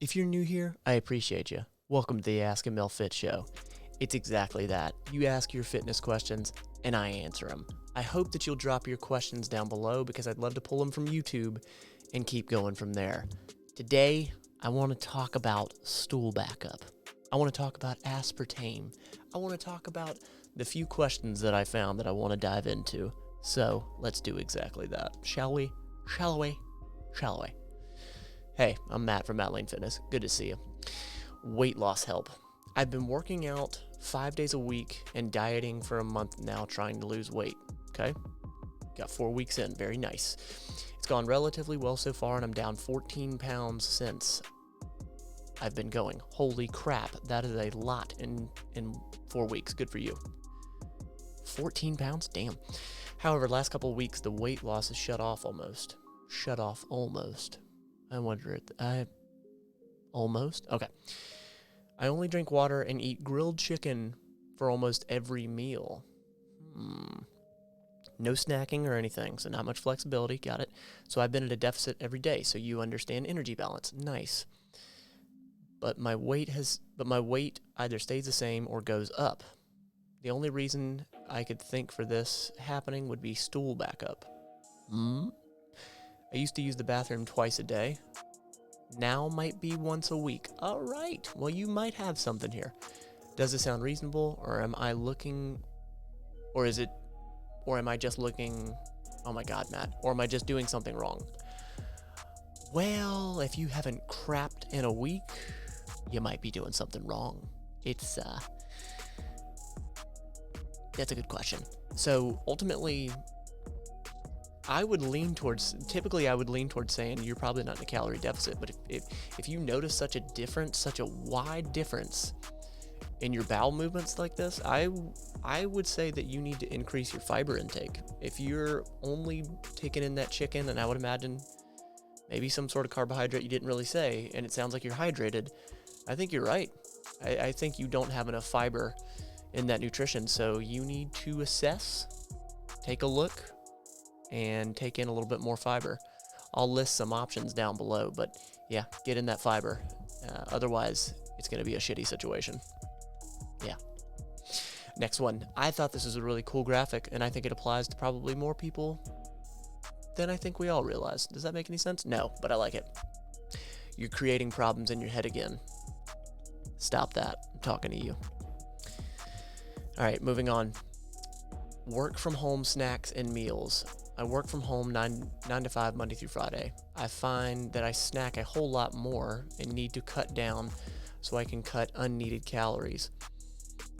If you're new here, I appreciate you. Welcome to the Ask a Mel Fit Show. It's exactly that. You ask your fitness questions, and I answer them. I hope that you'll drop your questions down below because I'd love to pull them from YouTube and keep going from there. Today, I want to talk about stool backup. I want to talk about aspartame. I want to talk about the few questions that I found that I want to dive into. So let's do exactly that. Shall we? Shall we? Shall we? Hey, I'm Matt from Matt Lane Fitness. Good to see you. Weight loss help. I've been working out 5 days a week and dieting for a month now trying to lose weight. Okay? Got 4 weeks in. Very nice. It's gone relatively well so far, and I'm down 14 pounds since I've been going. Holy crap, that is a lot in 4 weeks. Good for you. 14 pounds? Damn. However, last couple of weeks, the weight loss has shut off almost. I wonder almost? Okay. I only drink water and eat grilled chicken for almost every meal. No snacking or anything, so not much flexibility. Got it. So I've been at a deficit every day, so you understand energy balance. Nice. But my weight either stays the same or goes up. The only reason I could think for this happening would be stool backup. I used to use the bathroom twice a day. Now might be once a week. All right. Well, you might have something here. Does it sound reasonable, or am I looking, or am I just looking, oh my God, Matt, or am I just doing something wrong? Well, if you haven't crapped in a week, you might be doing something wrong. That's a good question. So ultimately, I would lean towards saying you're probably not in a calorie deficit, but if you notice such a wide difference in your bowel movements like this, I would say that you need to increase your fiber intake. If you're only taking in that chicken, and I would imagine maybe some sort of carbohydrate you didn't really say, and it sounds like you're hydrated, I think you're right. I think you don't have enough fiber in that nutrition, so you need to assess, take a look, and take in a little bit more fiber. I'll list some options down below, but yeah, get in that fiber. Otherwise, it's going to be a shitty situation. Yeah. Next one. I thought this was a really cool graphic, and I think it applies to probably more people than I think we all realize. Does that make any sense? No, but I like it. You're creating problems in your head again. Stop that. I'm talking to you. All right, moving on. Work from home snacks and meals. I work from home 9 to 5 Monday through Friday. I find that I snack a whole lot more and need to cut down so I can cut unneeded calories.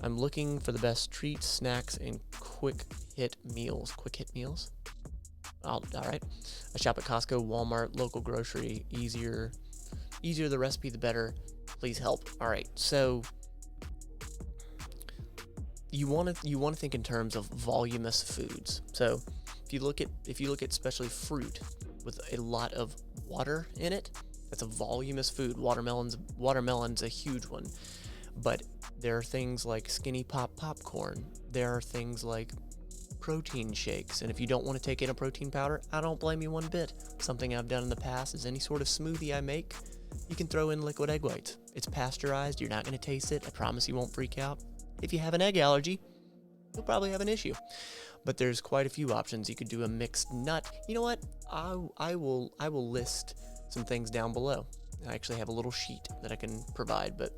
I'm looking for the best treats, snacks, and quick hit meals. Quick hit meals? All right. I shop at Costco, Walmart, local grocery. Easier the recipe, the better. Please help. All right. So you want to think in terms of voluminous foods. So if you look at especially fruit with a lot of water in it, that's a voluminous food. Watermelon's a huge one. But there are things like Skinny Pop popcorn. There are things like protein shakes. And if you don't want to take in a protein powder, I don't blame you one bit. Something I've done in the past is any sort of smoothie I make, you can throw in liquid egg whites. It's pasteurized. You're not going to taste it. I promise you won't freak out. If you have an egg allergy, you'll probably have an issue. But there's quite a few options. You could do a mixed nut. You know what? I will list some things down below. I actually have a little sheet that I can provide. But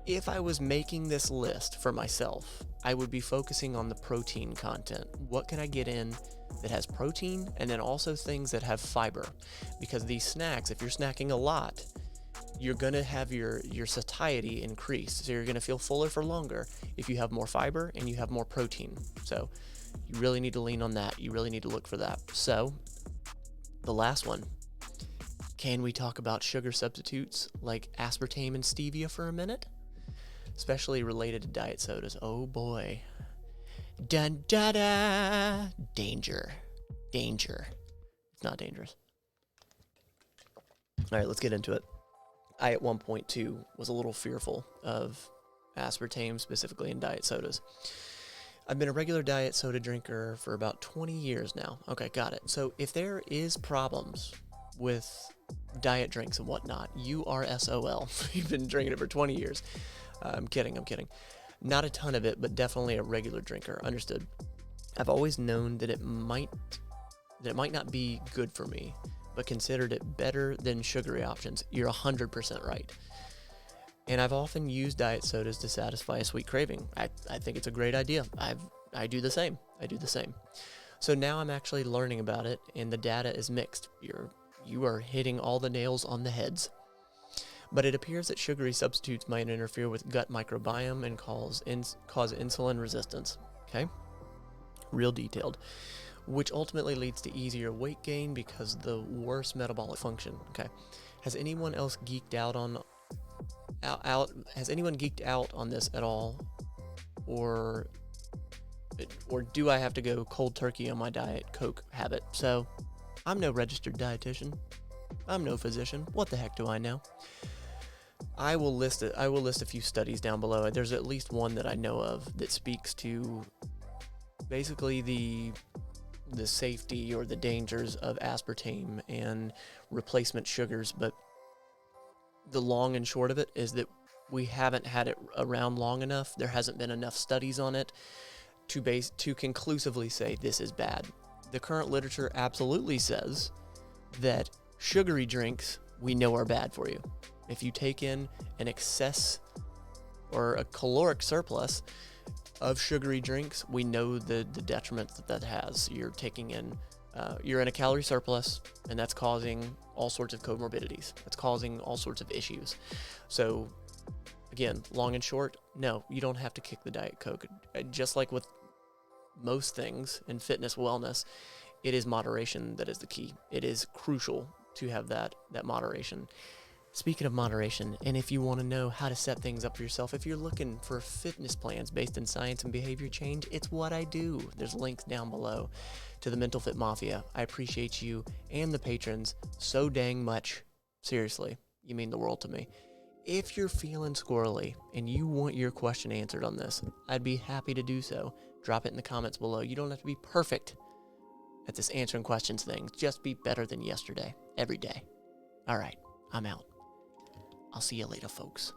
if I was making this list for myself, I would be focusing on the protein content. What can I get in that has protein, and then also things that have fiber? Because these snacks, if you're snacking a lot, you're going to have your satiety increase. So you're going to feel fuller for longer if you have more fiber and you have more protein. So you really need to lean on that. You really need to look for that. So the last one, can we talk about sugar substitutes like aspartame and stevia for a minute? Especially related to diet sodas. Oh boy. Dun da da. Danger. It's not dangerous. All right, let's get into it. I, at one point, too, was a little fearful of aspartame, specifically in diet sodas. I've been a regular diet soda drinker for about 20 years now. Okay, got it. So if there is problems with diet drinks and whatnot, you are SOL. You've been drinking it for 20 years. I'm kidding. Not a ton of it, but definitely a regular drinker. Understood. I've always known that it might not be good for me, but considered it better than sugary options. You're 100% right. And I've often used diet sodas to satisfy a sweet craving. I think it's a great idea. I do the same. So now I'm actually learning about it, and the data is mixed. You are hitting all the nails on the heads. But it appears that sugary substitutes might interfere with gut microbiome and cause insulin resistance. Okay? Real detailed. Which ultimately leads to easier weight gain because the worse metabolic function. Okay? Has anyone else geeked out on this at all? Or do I have to go cold turkey on my Diet Coke habit? So, I'm no registered dietitian. I'm no physician. What the heck do I know? I will list a few studies down below. There's at least one that I know of that speaks to basically the safety or the dangers of aspartame and replacement sugars, but the long and short of it is that we haven't had it around long enough. There hasn't been enough studies on it to conclusively say this is bad. The current literature absolutely says that sugary drinks we know are bad for you. If you take in an excess or a caloric surplus of sugary drinks, we know the detriment that has. You're in a calorie surplus, and that's causing all sorts of comorbidities. That's causing all sorts of issues. So, again, long and short, no, you don't have to kick the Diet Coke. Just like with most things in fitness wellness, it is moderation that is the key. It is crucial to have that moderation. Speaking of moderation, and if you want to know how to set things up for yourself, if you're looking for fitness plans based in science and behavior change, it's what I do. There's links down below to the Mental Fit Mafia. I appreciate you and the patrons so dang much. Seriously, you mean the world to me. If you're feeling squirrely and you want your question answered on this, I'd be happy to do so. Drop it in the comments below. You don't have to be perfect at this answering questions thing. Just be better than yesterday, every day. All right, I'm out. I'll see you later, folks.